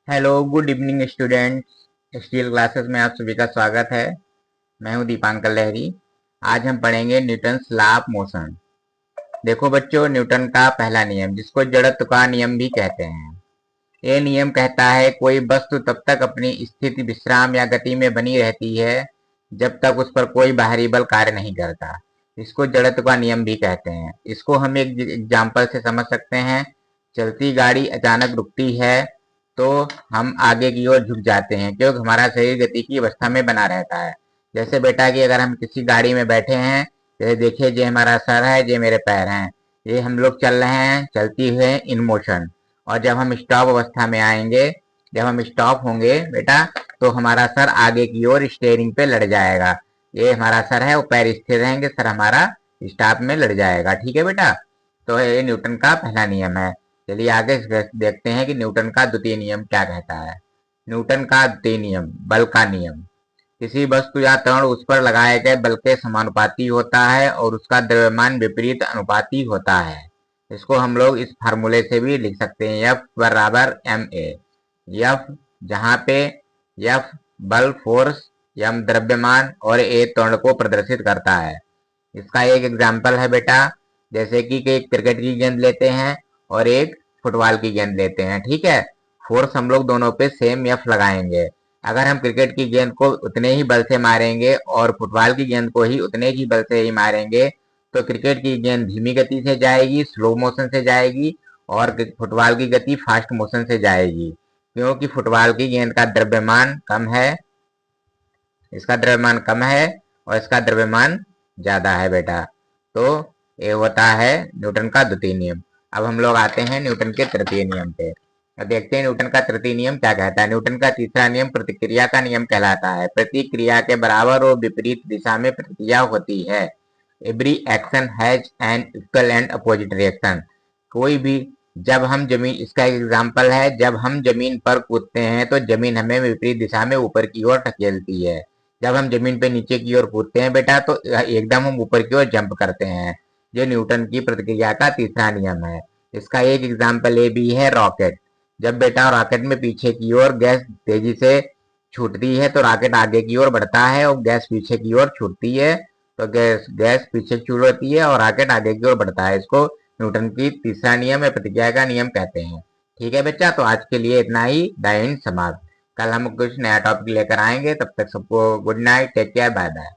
Hello, good evening students. Steel classes में आप सभी का स्वागत है। मैं हूं दीपांकर लहरी। आज हम पढ़ेंगे न्यूटन्स लॉ ऑफ मोशन। देखो बच्चों, न्यूटन का पहला नियम, जिसको जड़त्व का नियम भी कहते हैं, ये नियम कहता है कोई वस्तु तब तक अपनी स्थिति, विश्राम या गति में बनी रहती है जब तक उस पर कोई बाहरी बल कार्य नहीं करता। इसको जड़त्व का नियम भी कहते हैं। इसको हम एक एग्जाम्पल से समझ सकते हैं। चलती गाड़ी अचानक रुकती है तो हम आगे की ओर झुक जाते हैं, क्योंकि हमारा शरीर गति की अवस्था में बना रहता है। जैसे बेटा कि अगर हम किसी गाड़ी में बैठे हैं, जैसे देखिए, ये हमारा सर है, ये मेरे पैर हैं, ये हम लोग चल रहे हैं, चलती हुए इन मोशन। और जब हम स्टॉप अवस्था में आएंगे, जब हम स्टॉप होंगे बेटा, तो हमारा सर आगे की ओर स्टेयरिंग पे लड़ जाएगा। ये हमारा सर है, वो पैर स्थिर रहेंगे, सर हमारा स्टॉप में लड़ जाएगा। ठीक है बेटा, तो ये न्यूटन का पहला नियम है। चलिए आगे देखते हैं कि न्यूटन का द्वितीय नियम क्या कहता है। न्यूटन का द्वितीय नियम, बल का नियम। किसी वस्तु या तरण उस पर लगाए गए बल के समानुपाती होता है और उसका द्रव्यमान विपरीत अनुपाती होता है। इसको हम लोग इस फार्मूले से भी लिख सकते हैं, F बराबर ma। F जहाँ पे F बल, फोर्स, m द्रव्यमान और a त्वरण को प्रदर्शित करता है। इसका एक एग्जाम्पल है बेटा, जैसे कि एक क्रिकेट की गेंद लेते हैं और एक फुटबॉल की गेंद लेते हैं। ठीक है, फोर्स हम लोग दोनों पे सेम एफ लगाएंगे। अगर हम क्रिकेट की गेंद को उतने ही बल से मारेंगे और फुटबॉल की गेंद को ही उतने ही बल से ही मारेंगे, तो क्रिकेट की गेंद धीमी गति से जाएगी, स्लो मोशन से जाएगी, और फुटबॉल की गति फास्ट मोशन से जाएगी, क्योंकि फुटबॉल की गेंद का द्रव्यमान कम है, इसका द्रव्यमान कम है और इसका द्रव्यमान ज्यादा है बेटा। तो ये होता है न्यूटन का द्वितीय नियम। अब हम लोग आते हैं न्यूटन के तृतीय नियम पे। अब देखते हैं न्यूटन का तृतीय नियम क्या कहता है। न्यूटन का तीसरा नियम प्रतिक्रिया का नियम कहलाता है। प्रतिक्रिया के बराबर और विपरीत दिशा में प्रतिक्रिया होती है। Every action has an equal and opposite reaction. कोई भी, जब हम जमीन, इसका एक एग्जाम्पल है, जब हम जमीन पर कूदते हैं तो जमीन हमें विपरीत दिशा में ऊपर की ओर धकेलती है। जब हम जमीन पे नीचे की ओर कूदते हैं बेटा, तो एकदम हम ऊपर की ओर जंप करते हैं। ये न्यूटन की प्रतिक्रिया का तीसरा नियम है। इसका एक एग्जाम्पल ये भी है, रॉकेट। जब बेटा रॉकेट में पीछे की ओर गैस तेजी से छूटती है तो रॉकेट आगे की ओर बढ़ता है, और गैस पीछे की ओर छूटती है तो गैस गैस पीछे छूटती है और रॉकेट आगे की ओर बढ़ता है। इसको न्यूटन की तीसरा नियम है, प्रतिक्रिया का नियम कहते हैं। ठीक है बच्चा, तो आज के लिए इतना ही। द एंड समाप्त। कल हम कुछ नया टॉपिक लेकर आएंगे। तब तक सबको good night, take care, bye bye.